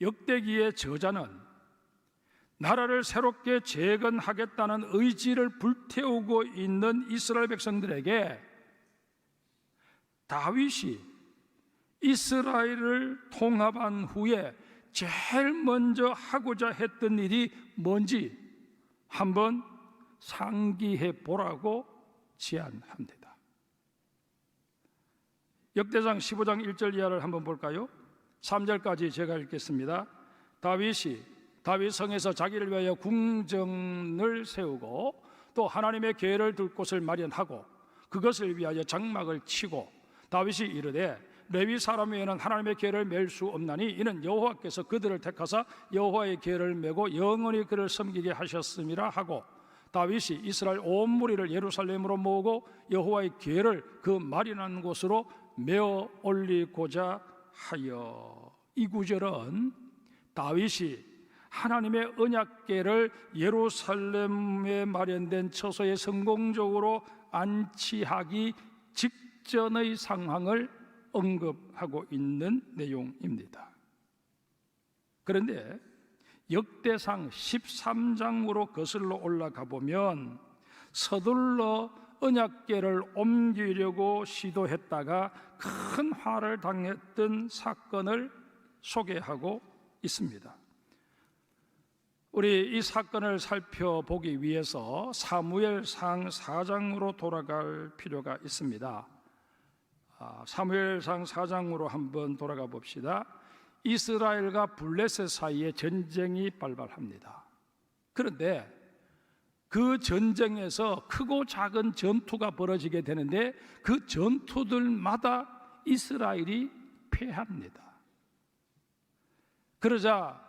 역대기의 저자는 나라를 새롭게 재건하겠다는 의지를 불태우고 있는 이스라엘 백성들에게 다윗이 이스라엘을 통합한 후에 제일 먼저 하고자 했던 일이 뭔지 한번 상기해 보라고 제안합니다. 역대상 15장 1절 이하를 한번 볼까요? 3절까지 제가 읽겠습니다. 다윗이 다윗 성에서 자기를 위하여 궁전을 세우고 또 하나님의 궤를 둘 곳을 마련하고 그것을 위하여 장막을 치고 다윗이 이르되 레위 사람 외에는 하나님의 궤를 맬 수 없나니 이는 여호와께서 그들을 택하사 여호와의 궤를 메고 영원히 그를 섬기게 하셨음이라 하고 다윗이 이스라엘 온 무리를 예루살렘으로 모으고 여호와의 궤를 그 마련한 곳으로 메어 올리고자 하여. 이 구절은 다윗이 하나님의 언약궤를 예루살렘에 마련된 처소에 성공적으로 안치하기 직전의 상황을 언급하고 있는 내용입니다. 그런데 역대상 13장으로 거슬러 올라가 보면 서둘러 언약궤를 옮기려고 시도했다가 큰 화를 당했던 사건을 소개하고 있습니다. 우리 이 사건을 살펴보기 위해서 사무엘상 4장으로 돌아갈 필요가 있습니다. 사무엘상 4장으로 한번 돌아가 봅시다. 이스라엘과 블레셋 사이에 전쟁이 발발합니다. 그런데 그 전쟁에서 크고 작은 전투가 벌어지게 되는데 그 전투들마다 이스라엘이 패합니다. 그러자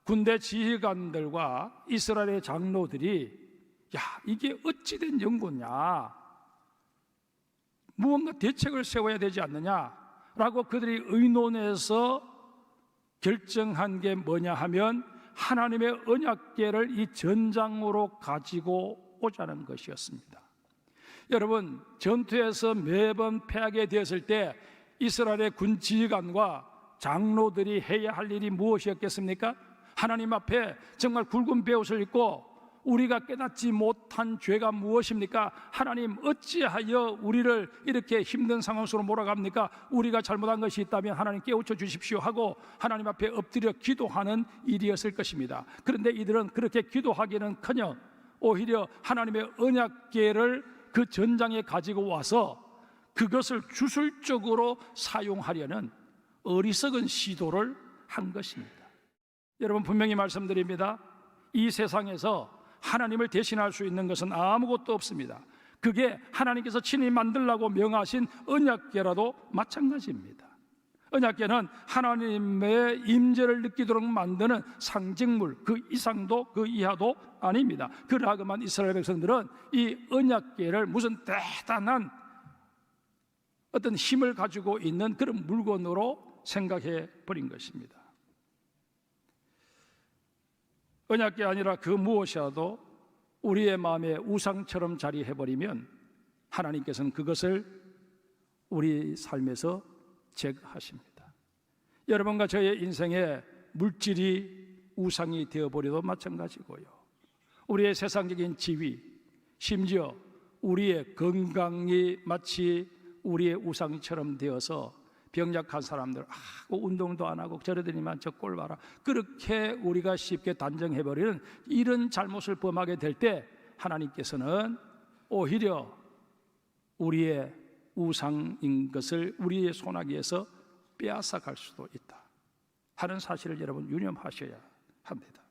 군대 지휘관들과 이스라엘의 장로들이 야, 이게 어찌된 연고냐, 무언가 대책을 세워야 되지 않느냐라고 그들이 의논해서 결정한 게 뭐냐 하면 하나님의 언약궤를 이 전장으로 가지고 오자는 것이었습니다. 여러분, 전투에서 매번 패하게 되었을 때 이스라엘의 군 지휘관과 장로들이 해야 할 일이 무엇이었겠습니까? 하나님 앞에 정말 굵은 베옷을 입고 우리가 깨닫지 못한 죄가 무엇입니까? 하나님, 어찌하여 우리를 이렇게 힘든 상황 속으로 몰아갑니까? 우리가 잘못한 것이 있다면 하나님 깨우쳐 주십시오 하고 하나님 앞에 엎드려 기도하는 일이었을 것입니다. 그런데 이들은 그렇게 기도하기는커녕 오히려 하나님의 언약궤를 그 전장에 가지고 와서 그것을 주술적으로 사용하려는 어리석은 시도를 한 것입니다. 여러분, 분명히 말씀드립니다. 이 세상에서 하나님을 대신할 수 있는 것은 아무것도 없습니다. 그게 하나님께서 친히 만들라고 명하신 언약궤라도 마찬가지입니다. 언약궤는 하나님의 임재를 느끼도록 만드는 상징물, 그 이상도 그 이하도 아닙니다. 그러하고만 이스라엘 백성들은 이 언약궤를 무슨 대단한 어떤 힘을 가지고 있는 그런 물건으로 생각해 버린 것입니다. 언약궤 아니라 그 무엇이라도 우리의 마음에 우상처럼 자리해버리면 하나님께서는 그것을 우리 삶에서 제거하십니다. 여러분과 저의 인생에 물질이 우상이 되어버려도 마찬가지고요, 우리의 세상적인 지위, 심지어 우리의 건강이 마치 우리의 우상처럼 되어서 병약한 사람들, 운동도 안 하고 저러더니만 저 꼴 봐라, 그렇게 우리가 쉽게 단정해버리는 이런 잘못을 범하게 될 때 하나님께서는 오히려 우리의 우상인 것을 우리의 손아귀에서 빼앗아 갈 수도 있다 하는 사실을 여러분 유념하셔야 합니다.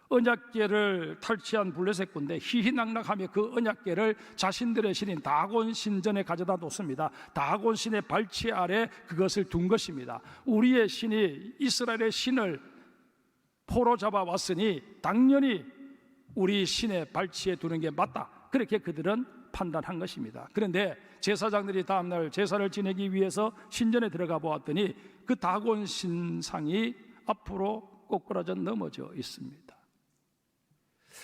언약궤를 탈취한 블레셋 군대 희희낙낙하며 그 언약궤를 자신들의 신인 다곤 신전에 가져다 놓습니다. 다곤 신의 발치 아래 그것을 둔 것입니다. 우리의 신이 이스라엘의 신을 포로 잡아 왔으니 당연히 우리 신의 발치에 두는 게 맞다, 그렇게 그들은 판단한 것입니다. 그런데 제사장들이 다음날 제사를 지내기 위해서 신전에 들어가 보았더니 그 다곤 신상이 앞으로 꼬꾸라져 넘어져 있습니다.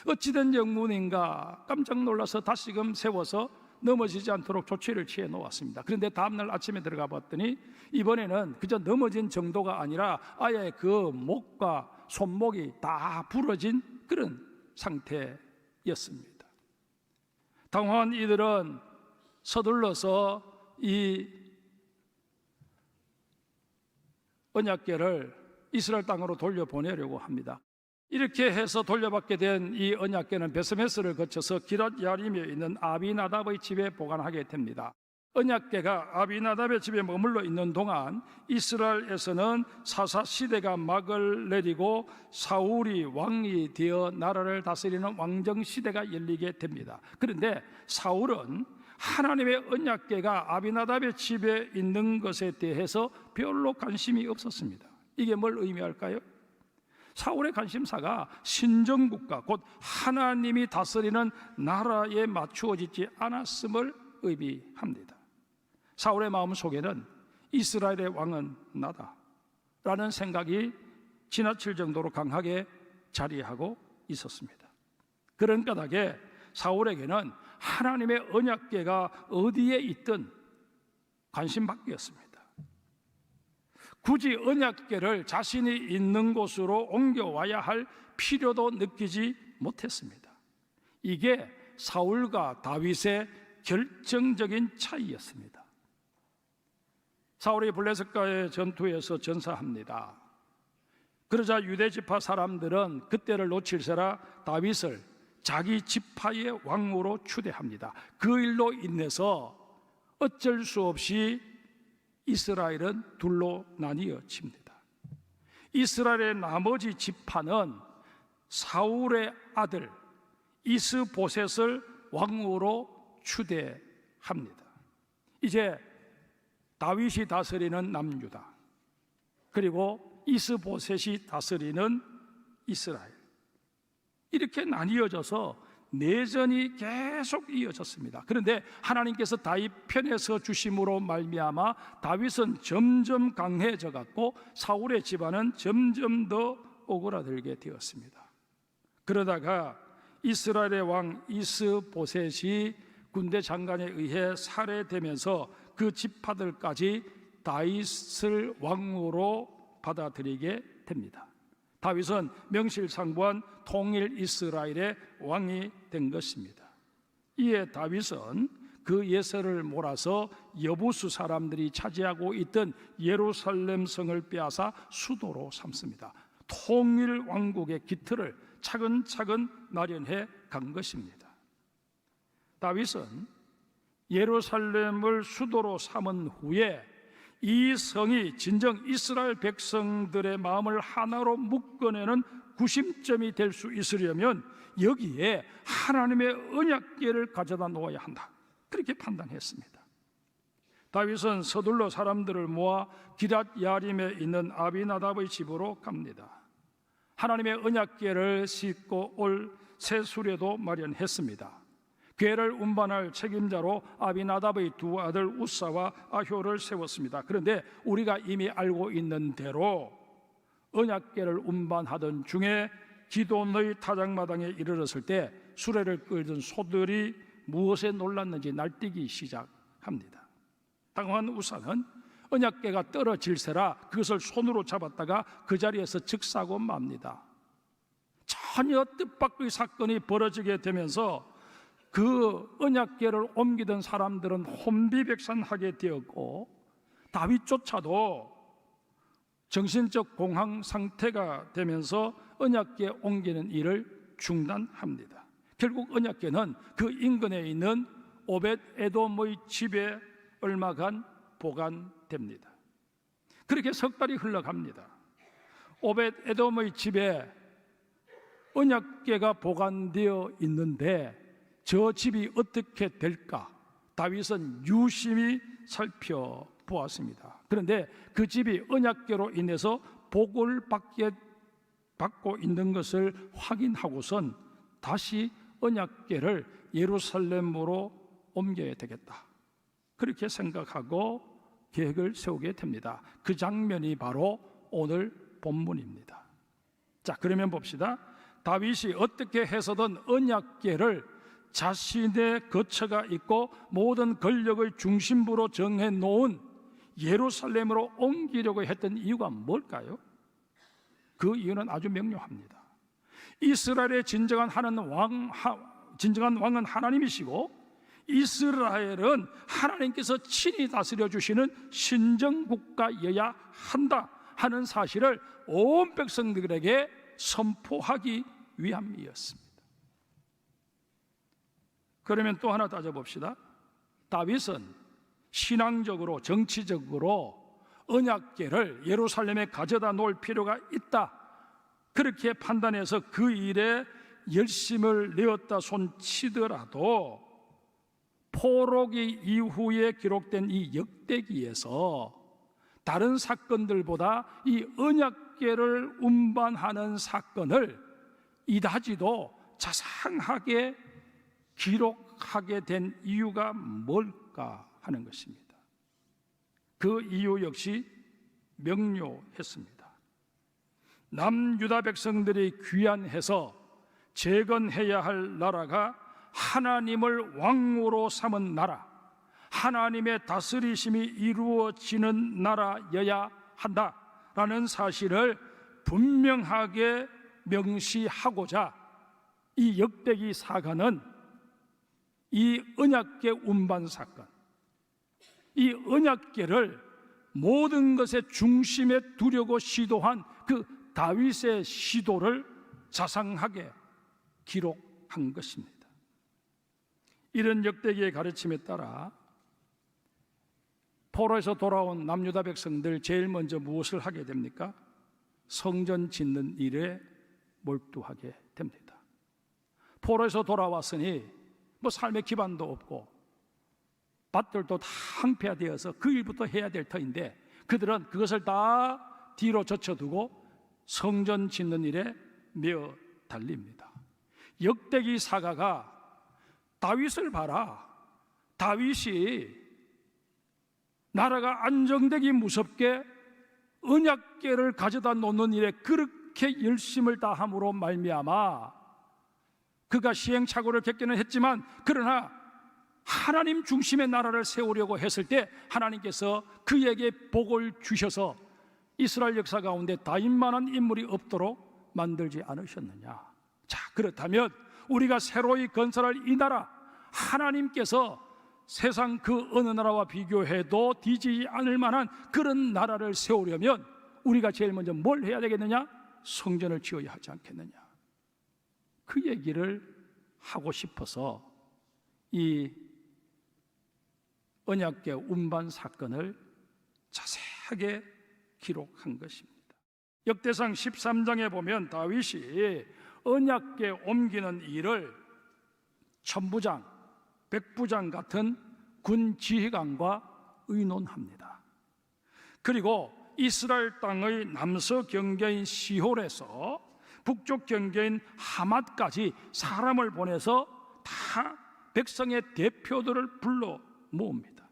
어찌된 영문인가 깜짝 놀라서 다시금 세워서 넘어지지 않도록 조치를 취해 놓았습니다. 그런데 다음날 아침에 들어가 봤더니 이번에는 그저 넘어진 정도가 아니라 아예 그 목과 손목이 다 부러진 그런 상태였습니다. 당황한 이들은 서둘러서 이 언약궤를 이스라엘 땅으로 돌려보내려고 합니다. 이렇게 해서 돌려받게 된 이 언약궤는 베스메스를 거쳐서 기럇 야림에 있는 아비나답의 집에 보관하게 됩니다. 언약궤가 아비나답의 집에 머물러 있는 동안 이스라엘에서는 사사 시대가 막을 내리고 사울이 왕이 되어 나라를 다스리는 왕정 시대가 열리게 됩니다. 그런데 사울은 하나님의 언약궤가 아비나답의 집에 있는 것에 대해서 별로 관심이 없었습니다. 이게 뭘 의미할까요? 사울의 관심사가 신정국가, 곧 하나님이 다스리는 나라에 맞추어지지 않았음을 의미합니다. 사울의 마음 속에는 이스라엘의 왕은 나다 라는 생각이 지나칠 정도로 강하게 자리하고 있었습니다. 그런 까닭에 사울에게는 하나님의 언약궤가 어디에 있든 관심 밖이었습니다. 굳이 언약궤를 자신이 있는 곳으로 옮겨와야 할 필요도 느끼지 못했습니다. 이게 사울과 다윗의 결정적인 차이였습니다. 사울이 블레셋과의 전투에서 전사합니다. 그러자 유대 지파 사람들은 그때를 놓칠세라 다윗을 자기 지파의 왕으로 추대합니다. 그 일로 인해서 어쩔 수 없이 이스라엘은 둘로 나뉘어집니다. 이스라엘의 나머지 지파는 사울의 아들 이스보셋을 왕으로 추대합니다. 이제 다윗이 다스리는 남유다, 그리고 이스보셋이 다스리는 이스라엘, 이렇게 나뉘어져서 내전이 계속 이어졌습니다. 그런데 하나님께서 다윗 편에 서 주심으로 말미암아 다윗은 점점 강해져 갔고 사울의 집안은 점점 더 오그라들게 되었습니다. 그러다가 이스라엘의 왕 이스보셋이 군대 장관에 의해 살해되면서 그 지파들까지 다윗을 왕으로 받아들이게 됩니다. 다윗은 명실상부한 통일 이스라엘의 왕이 된 것입니다. 이에 다윗은 그 예서를 몰아서 여부수 사람들이 차지하고 있던 예루살렘 성을 빼앗아 수도로 삼습니다. 통일 왕국의 기틀을 차근차근 마련해 간 것입니다. 다윗은 예루살렘을 수도로 삼은 후에 이 성이 진정 이스라엘 백성들의 마음을 하나로 묶어내는 구심점이 될 수 있으려면 여기에 하나님의 언약궤를 가져다 놓아야 한다, 그렇게 판단했습니다. 다윗은 서둘러 사람들을 모아 기럇 야림에 있는 아비나답의 집으로 갑니다. 하나님의 언약궤를 싣고 올 새 수레도 마련했습니다. 궤를 운반할 책임자로 아비나답의 두 아들 우사와 아효를 세웠습니다. 그런데 우리가 이미 알고 있는 대로 언약궤를 운반하던 중에 기돈의 타작마당에 이르렀을 때 수레를 끌던 소들이 무엇에 놀랐는지 날뛰기 시작합니다. 당황한 우사는 언약궤가 떨어질세라 그것을 손으로 잡았다가 그 자리에서 즉사고 맙니다. 전혀 뜻밖의 사건이 벌어지게 되면서 그 언약궤를 옮기던 사람들은 혼비백산하게 되었고 다윗조차도 정신적 공황 상태가 되면서 언약궤 옮기는 일을 중단합니다. 결국 언약궤는 그 인근에 있는 오벳 에돔의 집에 얼마간 보관됩니다. 그렇게 석 달이 흘러갑니다. 오벳 에돔의 집에 언약궤가 보관되어 있는데 저 집이 어떻게 될까 다윗은 유심히 살펴보았습니다. 그런데 그 집이 언약궤로 인해서 복을 받고 있는 것을 확인하고선 다시 언약궤를 예루살렘으로 옮겨야 되겠다, 그렇게 생각하고 계획을 세우게 됩니다. 그 장면이 바로 오늘 본문입니다. 자, 그러면 봅시다. 다윗이 어떻게 해서든 언약궤를 자신의 거처가 있고 모든 권력의 중심부로 정해 놓은 예루살렘으로 옮기려고 했던 이유가 뭘까요? 그 이유는 아주 명료합니다. 이스라엘의 진정한 왕은 하나님이시고 이스라엘은 하나님께서 친히 다스려 주시는 신정국가여야 한다 하는 사실을 온 백성들에게 선포하기 위함이었습니다. 그러면 또 하나 따져봅시다. 다윗은 신앙적으로 정치적으로 언약궤를 예루살렘에 가져다 놓을 필요가 있다, 그렇게 판단해서 그 일에 열심을 내었다 손치더라도 포로기 이후에 기록된 이 역대기에서 다른 사건들보다 이 언약궤를 운반하는 사건을 이다지도 자상하게 기록하게 된 이유가 뭘까 하는 것입니다. 그 이유 역시 명료했습니다. 남유다 백성들이 귀환해서 재건해야 할 나라가 하나님을 왕으로 삼은 나라, 하나님의 다스리심이 이루어지는 나라여야 한다라는 사실을 분명하게 명시하고자 이 역대기 사가는 이 언약궤 운반 사건, 이 언약궤를 모든 것의 중심에 두려고 시도한 그 다윗의 시도를 자상하게 기록한 것입니다. 이런 역대기의 가르침에 따라 포로에서 돌아온 남유다 백성들 제일 먼저 무엇을 하게 됩니까? 성전 짓는 일에 몰두하게 됩니다. 포로에서 돌아왔으니 뭐 삶의 기반도 없고 밭들도 다 황폐화되어서 그 일부터 해야 될 터인데 그들은 그것을 다 뒤로 젖혀두고 성전 짓는 일에 매어 달립니다. 역대기 사가가 다윗을 봐라, 다윗이 나라가 안정되기 무섭게 언약궤를 가져다 놓는 일에 그렇게 열심을 다함으로 말미암아 그가 시행착오를 겪기는 했지만 그러나 하나님 중심의 나라를 세우려고 했을 때 하나님께서 그에게 복을 주셔서 이스라엘 역사 가운데 다윗만한 인물이 없도록 만들지 않으셨느냐. 자, 그렇다면 우리가 새로이 건설할 이 나라, 하나님께서 세상 그 어느 나라와 비교해도 뒤지지 않을 만한 그런 나라를 세우려면 우리가 제일 먼저 뭘 해야 되겠느냐? 성전을 지어야 하지 않겠느냐. 그 얘기를 하고 싶어서 이 언약궤 운반 사건을 자세하게 기록한 것입니다. 역대상 13장에 보면 다윗이 언약궤 옮기는 일을 천부장, 백부장 같은 군 지휘관과 의논합니다. 그리고 이스라엘 땅의 남서 경계인 시홀에서 북쪽 경계인 하맛까지 사람을 보내서 다 백성의 대표들을 불러 모읍니다.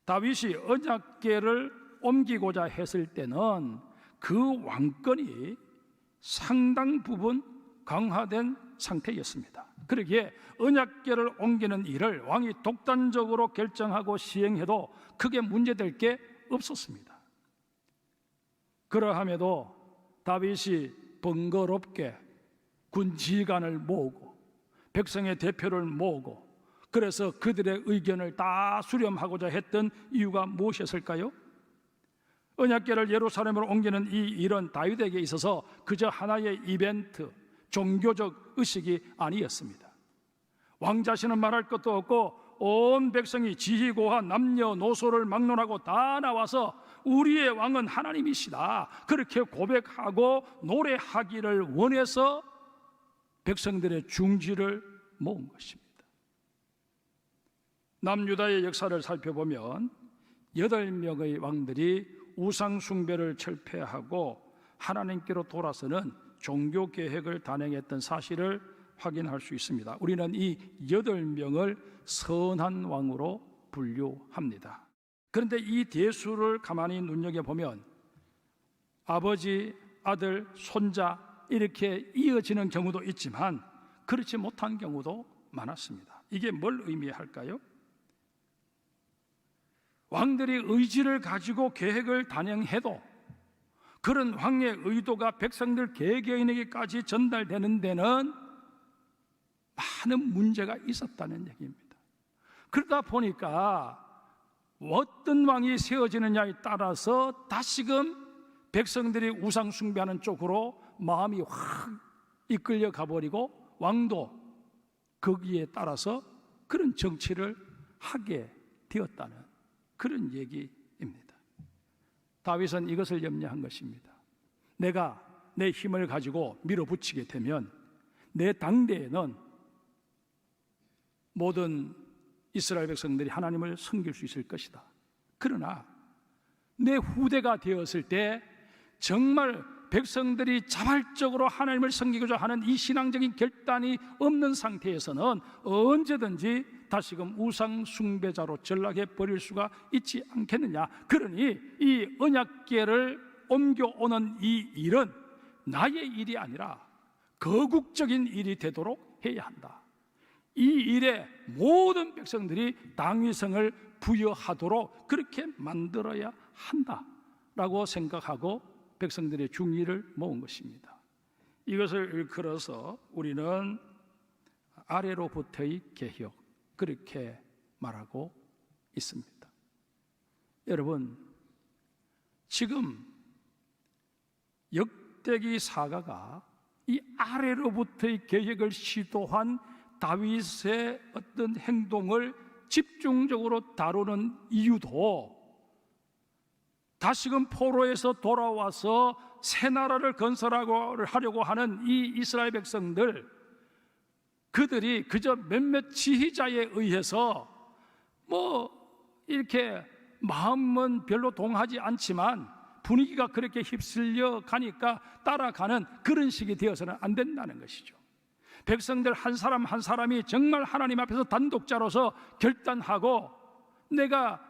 다윗이 언약궤를 옮기고자 했을 때는 그 왕권이 상당 부분 강화된 상태였습니다. 그러기에 언약궤를 옮기는 일을 왕이 독단적으로 결정하고 시행해도 크게 문제될 게 없었습니다. 그러함에도 다윗이 번거롭게 군 지휘관을 모으고 백성의 대표를 모으고 그래서 그들의 의견을 다 수렴하고자 했던 이유가 무엇이었을까요? 언약궤를 예루살렘으로 옮기는 이 일은 다윗에게 있어서 그저 하나의 이벤트, 종교적 의식이 아니었습니다. 왕 자신은 말할 것도 없고 온 백성이 지휘고와 남녀노소를 막론하고 다 나와서 우리의 왕은 하나님이시다 그렇게 고백하고 노래하기를 원해서 백성들의 중지를 모은 것입니다. 남유다의 역사를 살펴보면 8명의 왕들이 우상 숭배를 철폐하고 하나님께로 돌아서는 종교 계획을 단행했던 사실을 확인할 수 있습니다. 우리는 이 8명을 선한 왕으로 분류합니다. 그런데 이 대수를 가만히 눈여겨보면 아버지, 아들, 손자 이렇게 이어지는 경우도 있지만 그렇지 못한 경우도 많았습니다. 이게 뭘 의미할까요? 왕들이 의지를 가지고 계획을 단행해도 그런 왕의 의도가 백성들 개개인에게까지 전달되는 데는 많은 문제가 있었다는 얘기입니다. 그러다 보니까 어떤 왕이 세워지느냐에 따라서 다시금 백성들이 우상 숭배하는 쪽으로 마음이 확 이끌려 가버리고 왕도 거기에 따라서 그런 정치를 하게 되었다는 그런 얘기입니다. 다윗은 이것을 염려한 것입니다. 내가 내 힘을 가지고 밀어붙이게 되면 내 당대에는 모든 이스라엘 백성들이 하나님을 섬길 수 있을 것이다. 그러나 내 후대가 되었을 때 정말 백성들이 자발적으로 하나님을 섬기고자 하는 이 신앙적인 결단이 없는 상태에서는 언제든지 다시금 우상 숭배자로 전락해 버릴 수가 있지 않겠느냐. 그러니 이 언약궤를 옮겨오는 이 일은 나의 일이 아니라 거국적인 일이 되도록 해야 한다. 이 일에 모든 백성들이 당위성을 부여하도록 그렇게 만들어야 한다라고 생각하고 백성들의 중의를 모은 것입니다. 이것을 일컬어서 우리는 아래로부터의 개혁, 그렇게 말하고 있습니다. 여러분, 지금 역대기 사가가 이 아래로부터의 개혁을 시도한 다윗의 어떤 행동을 집중적으로 다루는 이유도 다시금 포로에서 돌아와서 새 나라를 건설하려고 하는 이 이스라엘 백성들, 그들이 그저 몇몇 지휘자에 의해서 이렇게 마음은 별로 동하지 않지만 분위기가 그렇게 휩쓸려 가니까 따라가는 그런 식이 되어서는 안 된다는 것이죠. 백성들 한 사람 한 사람이 정말 하나님 앞에서 단독자로서 결단하고 내가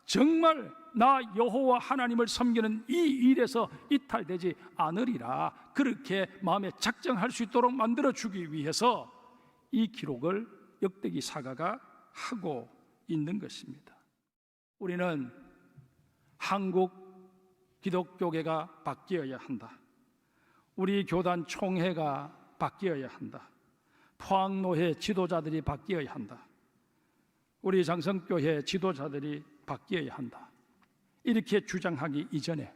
정말 나 여호와 하나님을 섬기는 이 일에서 이탈되지 않으리라, 그렇게 마음에 작정할 수 있도록 만들어주기 위해서 이 기록을 역대기 사가가 하고 있는 것입니다. 우리는 한국 기독교계가 바뀌어야 한다. 우리 교단 총회가 바뀌어야 한다. 포항노회 지도자들이 바뀌어야 한다. 우리 장성교회 지도자들이 바뀌어야 한다. 이렇게 주장하기 이전에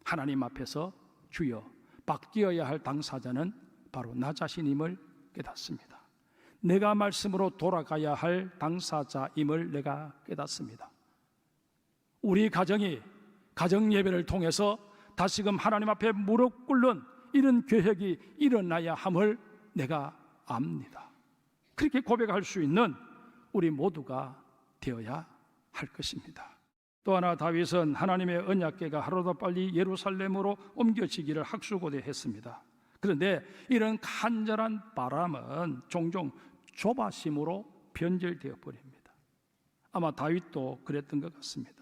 하나님 앞에서 주여, 바뀌어야 할 당사자는 바로 나 자신임을 깨닫습니다. 내가 말씀으로 돌아가야 할 당사자임을 내가 깨닫습니다. 우리 가정이 가정 예배를 통해서 다시금 하나님 앞에 무릎 꿇는 이런 계획이 일어나야 함을 내가 압니다. 그렇게 고백할 수 있는 우리 모두가 되어야 할 것입니다. 또 하나, 다윗은 하나님의 언약궤가 하루도 빨리 예루살렘으로 옮겨지기를 학수고대했습니다. 그런데 이런 간절한 바람은 종종 조바심으로 변절되어 버립니다. 아마 다윗도 그랬던 것 같습니다.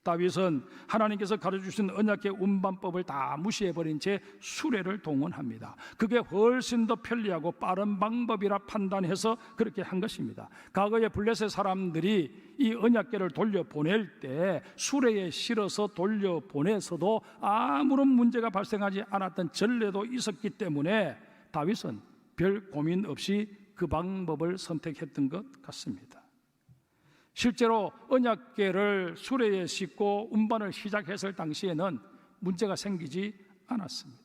다윗은 하나님께서 가르쳐주신 언약궤 운반법을 다 무시해버린 채 수레를 동원합니다. 그게 훨씬 더 편리하고 빠른 방법이라 판단해서 그렇게 한 것입니다. 과거에 블레셋 사람들이 이 언약궤를 돌려보낼 때 수레에 실어서 돌려보내서도 아무런 문제가 발생하지 않았던 전례도 있었기 때문에 다윗은 별 고민 없이 그 방법을 선택했던 것 같습니다. 실제로 언약궤를 수레에 싣고 운반을 시작했을 당시에는 문제가 생기지 않았습니다.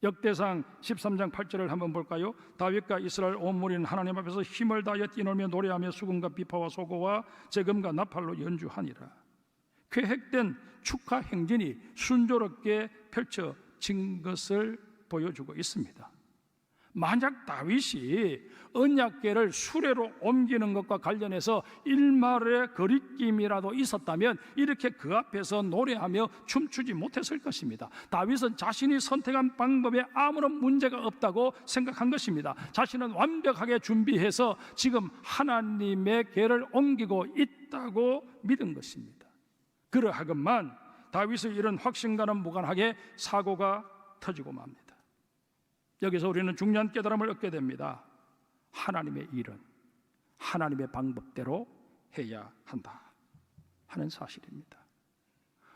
역대상 13장 8절을 한번 볼까요? 다윗과 이스라엘 온 무리는 하나님 앞에서 힘을 다하여 뛰놀며 노래하며 수금과 비파와 소고와 제금과 나팔로 연주하니라. 계획된 축하 행진이 순조롭게 펼쳐진 것을 보여주고 있습니다. 만약 다윗이 언약궤를 수레로 옮기는 것과 관련해서 일말의 거리낌이라도 있었다면 이렇게 그 앞에서 노래하며 춤추지 못했을 것입니다. 다윗은 자신이 선택한 방법에 아무런 문제가 없다고 생각한 것입니다. 자신은 완벽하게 준비해서 지금 하나님의 궤를 옮기고 있다고 믿은 것입니다. 그러하건만 다윗의 이런 확신과는 무관하게 사고가 터지고 맙니다. 여기서 우리는 중요한 깨달음을 얻게 됩니다. 하나님의 일은 하나님의 방법대로 해야 한다 하는 사실입니다.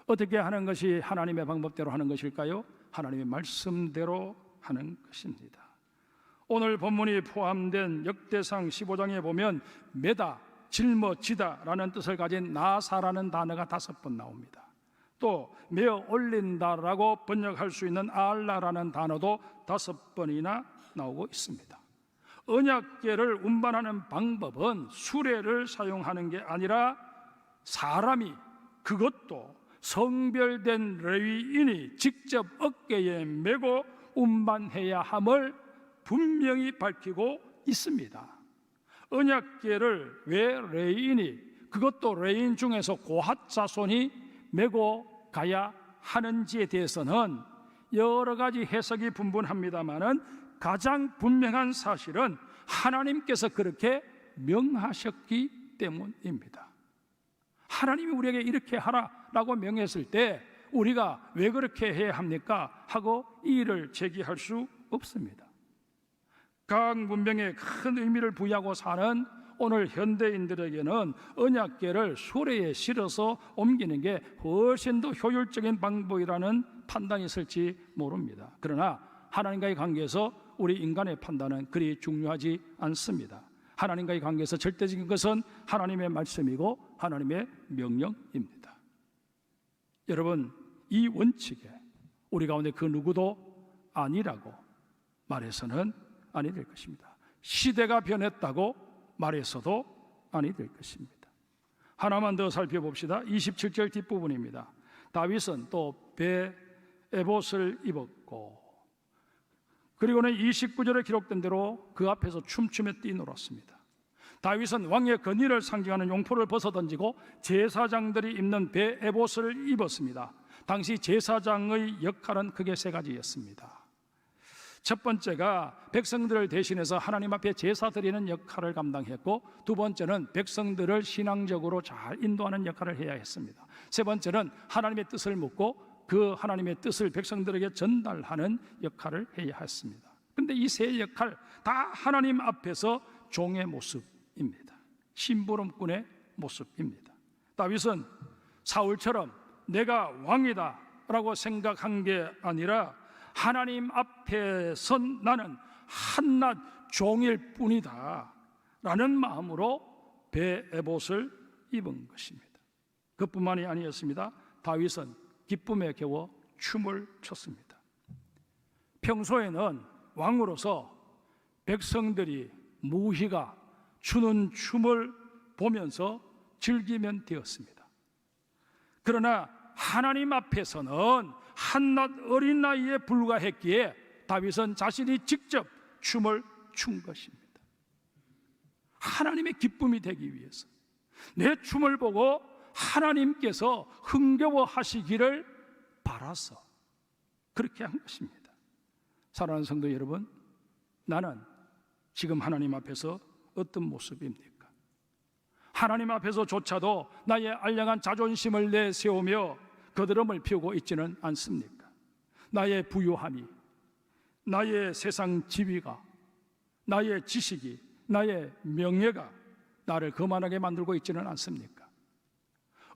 어떻게 하는 것이 하나님의 방법대로 하는 것일까요? 하나님의 말씀대로 하는 것입니다. 오늘 본문이 포함된 역대상 15장에 보면 매다, 짊어지다 라는 뜻을 가진 나사라는 단어가 5번 나옵니다. 또 메어 올린다라고 번역할 수 있는 알라라는 단어도 5번이나 나오고 있습니다. 언약궤를 운반하는 방법은 수레를 사용하는 게 아니라 사람이, 그것도 성별된 레위인이 직접 어깨에 메고 운반해야 함을 분명히 밝히고 있습니다. 언약궤를 왜 레위인이, 그것도 레위인 중에서 고핫 자손이 메고 가야 하는지에 대해서는 여러 가지 해석이 분분합니다마는 가장 분명한 사실은 하나님께서 그렇게 명하셨기 때문입니다. 하나님이 우리에게 이렇게 하라라고 명했을 때 우리가 왜 그렇게 해야 합니까? 하고 이의를 제기할 수 없습니다. 각 문명에 큰 의미를 부여하고 사는 오늘 현대인들에게는 언약궤를 수레에 실어서 옮기는 게 훨씬 더 효율적인 방법이라는 판단이 있을지 모릅니다. 그러나 하나님과의 관계에서 우리 인간의 판단은 그리 중요하지 않습니다. 하나님과의 관계에서 절대적인 것은 하나님의 말씀이고 하나님의 명령입니다. 여러분, 이 원칙에 우리 가운데 그 누구도 아니라고 말해서는 아니 될 것입니다. 시대가 변했다고 말해서도 아니 될 것입니다. 하나만 더 살펴봅시다. 27절 뒷부분입니다. 다윗은 또 배 에봇을 입었고, 그리고는 29절에 기록된 대로 그 앞에서 춤추며 뛰놀았습니다. 다윗은 왕의 권위를 상징하는 용포를 벗어던지고 제사장들이 입는 배 에봇을 입었습니다. 당시 제사장의 역할은 크게 3가지였습니다. 첫 번째가 백성들을 대신해서 하나님 앞에 제사 드리는 역할을 감당했고, 두 번째는 백성들을 신앙적으로 잘 인도하는 역할을 해야 했습니다. 세 번째는 하나님의 뜻을 묻고 그 하나님의 뜻을 백성들에게 전달하는 역할을 해야 했습니다. 그런데 이 3 역할 다 하나님 앞에서 종의 모습입니다. 심부름꾼의 모습입니다. 다윗은 사울처럼 내가 왕이다 라고 생각한 게 아니라 하나님 앞에 선 나는 한낱 종일 뿐이다 라는 마음으로 배 에봇을 입은 것입니다. 그뿐만이 아니었습니다. 다윗은 기쁨에 겨워 춤을 췄습니다. 평소에는 왕으로서 백성들이 무희가 추는 춤을 보면서 즐기면 되었습니다. 그러나 하나님 앞에서는 한낱 어린 나이에 불과했기에 다윗은 자신이 직접 춤을 춘 것입니다. 하나님의 기쁨이 되기 위해서, 내 춤을 보고 하나님께서 흥겨워하시기를 바라서 그렇게 한 것입니다. 사랑하는 성도 여러분, 나는 지금 하나님 앞에서 어떤 모습입니까? 하나님 앞에서조차도 나의 알량한 자존심을 내세우며 거드름을 피우고 있지는 않습니까? 나의 부유함이, 나의 세상 지위가, 나의 지식이, 나의 명예가 나를 거만하게 만들고 있지는 않습니까?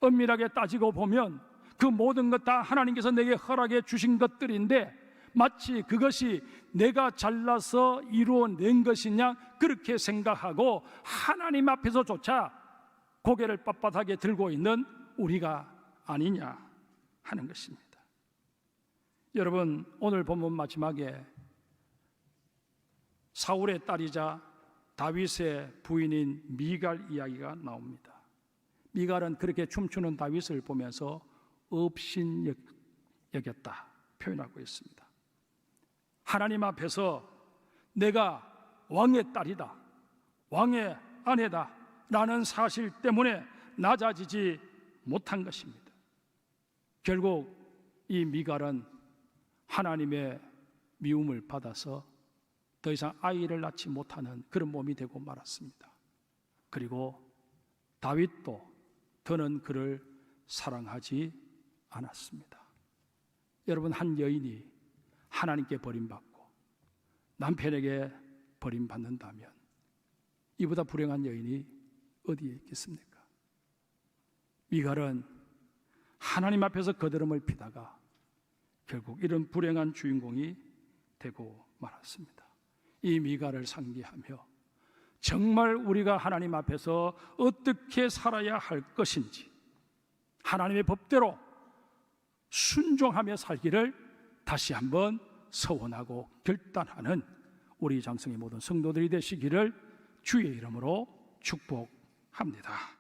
엄밀하게 따지고 보면 그 모든 것 다 하나님께서 내게 허락해 주신 것들인데 마치 그것이 내가 잘나서 이루어낸 것이냐 그렇게 생각하고 하나님 앞에서조차 고개를 빳빳하게 들고 있는 우리가 아니냐 하는 것입니다. 여러분, 오늘 본문 마지막에 사울의 딸이자 다윗의 부인인 미갈 이야기가 나옵니다. 미갈은 그렇게 춤추는 다윗을 보면서 업신 여겼다 표현하고 있습니다. 하나님 앞에서 내가 왕의 딸이다, 왕의 아내다 라는 사실 때문에 낮아지지 못한 것입니다. 결국 이 미갈은 하나님의 미움을 받아서 더 이상 아이를 낳지 못하는 그런 몸이 되고 말았습니다. 그리고 다윗도 더는 그를 사랑하지 않았습니다. 여러분, 한 여인이 하나님께 버림받고 남편에게 버림받는다면 이보다 불행한 여인이 어디에 있겠습니까? 미갈은 하나님 앞에서 거드름을 피다가 결국 이런 불행한 주인공이 되고 말았습니다. 이 미갈을 상기하며 정말 우리가 하나님 앞에서 어떻게 살아야 할 것인지, 하나님의 법대로 순종하며 살기를 다시 한번 서원하고 결단하는 우리 장성의 모든 성도들이 되시기를 주의 이름으로 축복합니다.